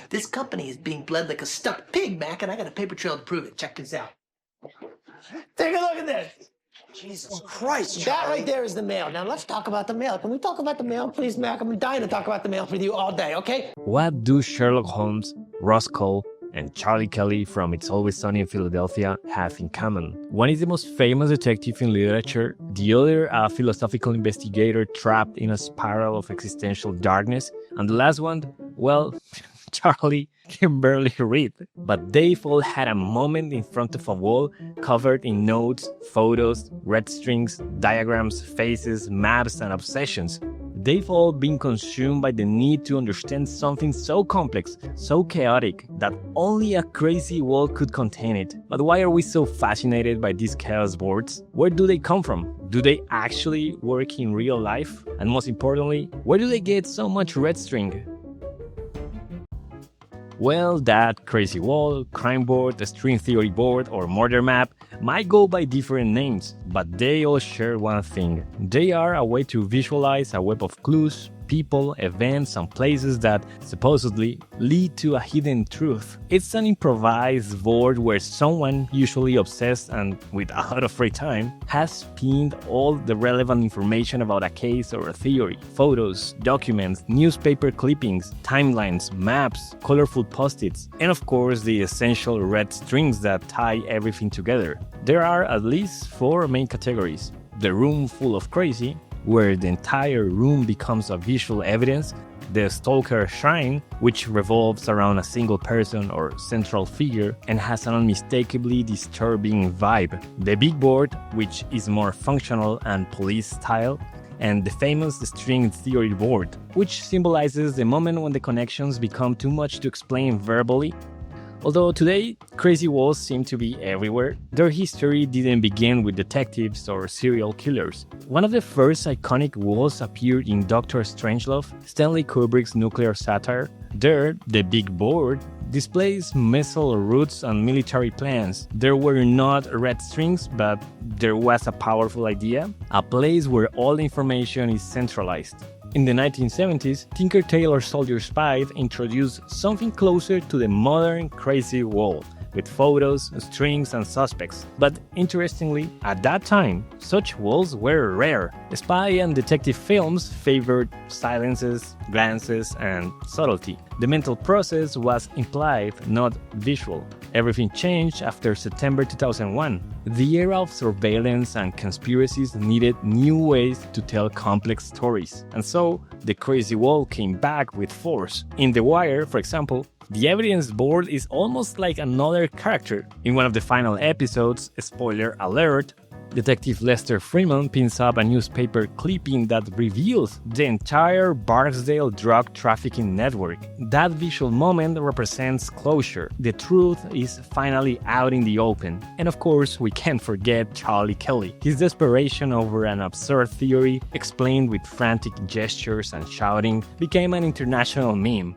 This company is being bled like a stuck pig, Mac, and I got a paper trail to prove it. Check this out. Take a look at this. Jesus Christ, That right there is the mail. Now let's talk about the mail. Can we talk about the mail, please, Mac? I'm dying to talk about the mail with you all day, okay? What do Sherlock Holmes, Roscoe, and Charlie Kelly from It's Always Sunny in Philadelphia have in common? One is the most famous detective in literature, the other a philosophical investigator trapped in a spiral of existential darkness, and the last one, well, Charlie can barely read. But they've all had a moment in front of a wall covered in notes, photos, red strings, diagrams, faces, maps, and obsessions. They've all been consumed by the need to understand something so complex, so chaotic, that only a crazy wall could contain it. But why are we so fascinated by these chaos boards? Where do they come from? Do they actually work in real life? And most importantly, where do they get so much red string? Well, that crazy wall, crime board, the string theory board, or murder map might go by different names, but they all share one thing. They are a way to visualize a web of clues, people, events, and places that supposedly lead to a hidden truth. It's an improvised board where someone, usually obsessed and with a lot of free time, has pinned all the relevant information about a case or a theory. Photos, documents, newspaper clippings, timelines, maps, colorful post-its, and of course the essential red strings that tie everything together. There are at least 4 main categories. The room full of crazy, where the entire room becomes a visual evidence, the stalker shrine, which revolves around a single person or central figure and has an unmistakably disturbing vibe, the big board, which is more functional and police style, and the famous string theory board, which symbolizes the moment when the connections become too much to explain verbally. Although today, crazy walls seem to be everywhere, their history didn't begin with detectives or serial killers. One of the first iconic walls appeared in Dr. Strangelove, Stanley Kubrick's nuclear satire. There, the big board displays missile routes and military plans. There were not red strings, but there was a powerful idea, a place where all information is centralized. In the 1970s, Tinker Tailor Soldier Spy introduced something closer to the modern crazy wall, with photos, strings, and suspects. But interestingly, at that time, such walls were rare. Spy and detective films favored silences, glances, and subtlety. The mental process was implied, not visual. Everything changed after September 2001. The era of surveillance and conspiracies needed new ways to tell complex stories. And so, the crazy wall came back with force. In The Wire, for example, the evidence board is almost like another character. In one of the final episodes, spoiler alert, Detective Lester Freeman pins up a newspaper clipping that reveals the entire Barksdale drug trafficking network. That visual moment represents closure. The truth is finally out in the open. And of course, we can't forget Charlie Kelly. His desperation over an absurd theory, explained with frantic gestures and shouting, became an international meme.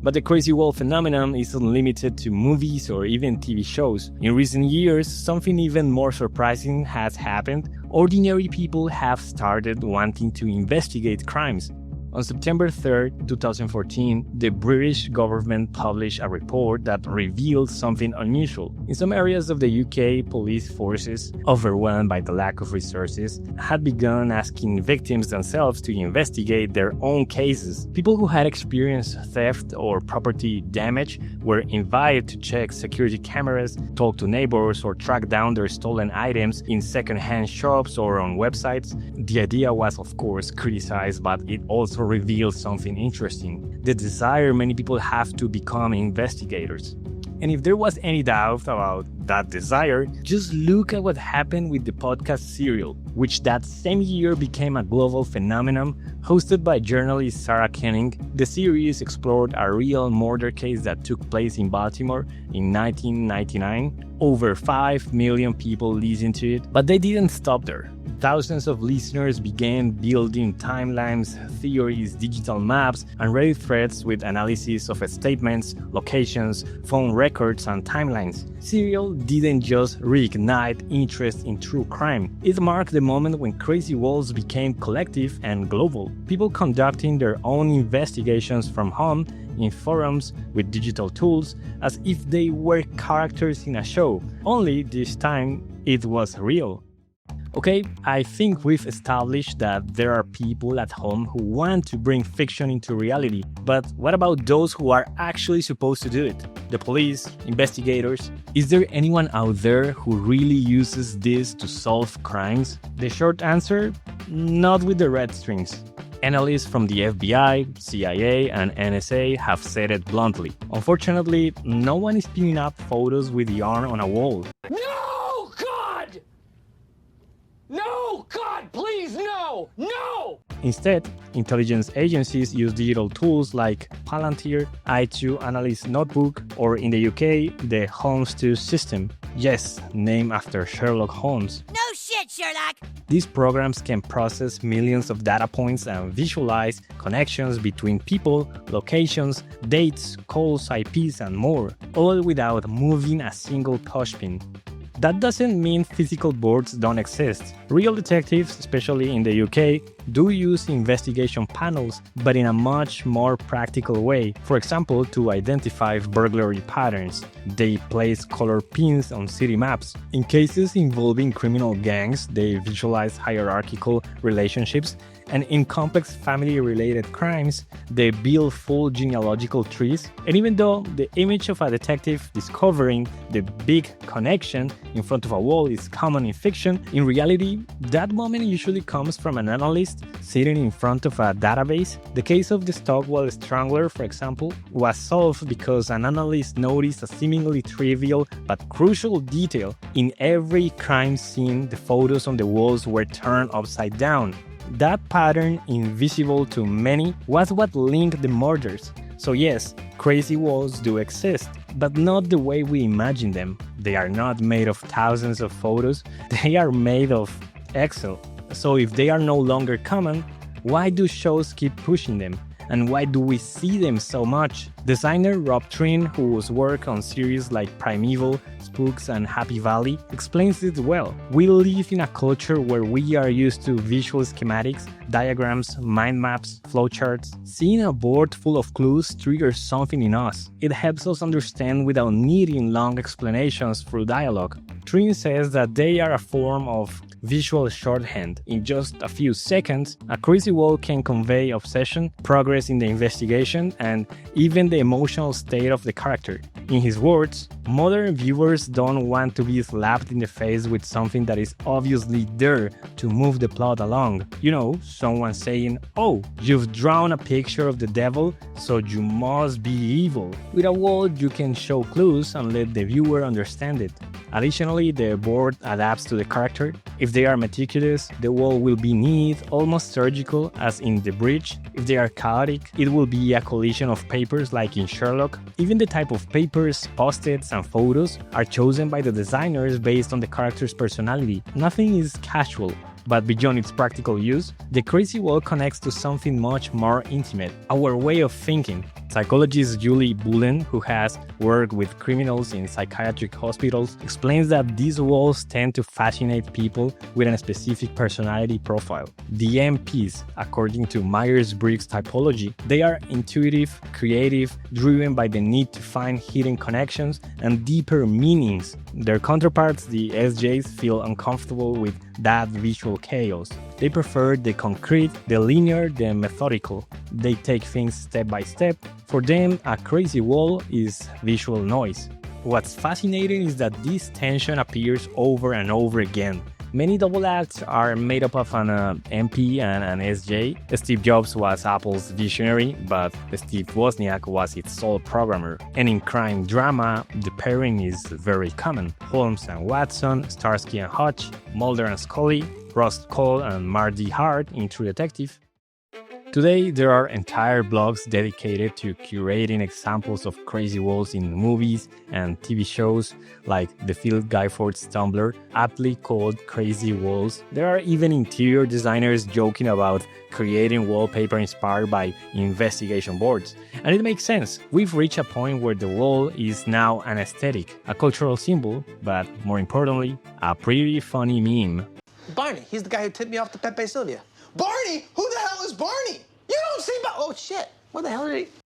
But the crazy wall phenomenon isn't limited to movies or even TV shows. In recent years, something even more surprising has happened. Ordinary people have started wanting to investigate crimes. On September 3, 2014, the British government published a report that revealed something unusual. In some areas of the UK, police forces, overwhelmed by the lack of resources, had begun asking victims themselves to investigate their own cases. People who had experienced theft or property damage were invited to check security cameras, talk to neighbors, or track down their stolen items in second-hand shops or on websites. The idea was, of course, criticized, but it also revealed something interesting: the desire many people have to become investigators. And if there was any doubt about that desire, just look at what happened with the podcast Serial, which that same year became a global phenomenon. Hosted by journalist Sarah Koenig, the series explored a real murder case that took place in Baltimore in 1999. Over 5 million people listened to it, but they didn't stop there. Thousands of listeners began building timelines, theories, digital maps, and Reddit threads with analysis of statements, locations, phone records, and timelines. Serial didn't just reignite interest in true crime. It marked the moment when crazy walls became collective and global. People conducting their own investigations from home in forums with digital tools as if they were characters in a show, only this time it was real. Okay, I think we've established that there are people at home who want to bring fiction into reality, but what about those who are actually supposed to do it? The police, investigators? Is there anyone out there who really uses this to solve crimes? The short answer? Not with the red strings. Analysts from the FBI, CIA, and NSA have said it bluntly. Unfortunately, no one is pinning up photos with the arm on a wall. No, God! No, God, please, no! No! Instead, intelligence agencies use digital tools like Palantir, I2 Analyst Notebook, or in the UK, the Holmes 2 system. Yes, named after Sherlock Holmes. No shit, Sherlock! These programs can process millions of data points and visualize connections between people, locations, dates, calls, IPs, and more, all without moving a single pushpin. That doesn't mean physical boards don't exist. Real detectives, especially in the UK, do use investigation panels, but in a much more practical way. For example, to identify burglary patterns. They place color pins on city maps. In cases involving criminal gangs, they visualize hierarchical relationships. And in complex family-related crimes, they build full genealogical trees. And even though the image of a detective discovering the big connection in front of a wall is common in fiction, in reality, that moment usually comes from an analyst sitting in front of a database. The case of the Stockwell Strangler, for example, was solved because an analyst noticed a seemingly trivial but crucial detail. In every crime scene, the photos on the walls were turned upside down. That pattern, invisible to many, was what linked the murders. So yes, crazy walls do exist, but not the way we imagine them. They are not made of thousands of photos, they are made of Excel. So if they are no longer common, why do shows keep pushing them? And why do we see them so much? Designer Rob Trine, whose work on series like Primeval, Spooks, and Happy Valley, explains it well. We live in a culture where we are used to visual schematics, diagrams, mind maps, flowcharts. Seeing a board full of clues triggers something in us. It helps us understand without needing long explanations through dialogue. Trine says that they are a form of visual shorthand. In just a few seconds, a crazy wall can convey obsession, progress in the investigation, and even the emotional state of the character. In his words, modern viewers don't want to be slapped in the face with something that is obviously there to move the plot along. You know, someone saying, "Oh, you've drawn a picture of the devil, so you must be evil." With a wall, you can show clues and let the viewer understand it. Additionally, the board adapts to the character. If they are meticulous, the wall will be neat, almost surgical, as in The Bridge. If they are chaotic, it will be a collision of papers like in Sherlock. Even the type of papers, post-its, and photos are chosen by the designers based on the character's personality. Nothing is casual. But beyond its practical use, the crazy wall connects to something much more intimate, our way of thinking. Psychologist Julie Bullen, who has worked with criminals in psychiatric hospitals, explains that these walls tend to fascinate people with a specific personality profile. The MPs, according to Myers-Briggs typology, they are intuitive, creative, driven by the need to find hidden connections and deeper meanings. Their counterparts, the SJs, feel uncomfortable with that visual chaos. They prefer the concrete, the linear, the methodical. They take things step by step. For them, a crazy wall is visual noise. What's fascinating is that this tension appears over and over again. Many double acts are made up of an MP and an SJ. Steve Jobs was Apple's visionary, but Steve Wozniak was its sole programmer. And in crime drama, the pairing is very common. Holmes and Watson, Starsky and Hutch, Mulder and Scully, Rust Cohle and Marty Hart in True Detective. Today, there are entire blogs dedicated to curating examples of crazy walls in movies and TV shows, like the Phil Guyford's Tumblr, aptly called Crazy Walls. There are even interior designers joking about creating wallpaper inspired by investigation boards. And it makes sense. We've reached a point where the wall is now an aesthetic, a cultural symbol, but more importantly, a pretty funny meme. Barney, he's the guy who tipped me off to Pepe Sylvia. Barney? Who the hell is Barney? You don't see Oh, shit. What the hell did he...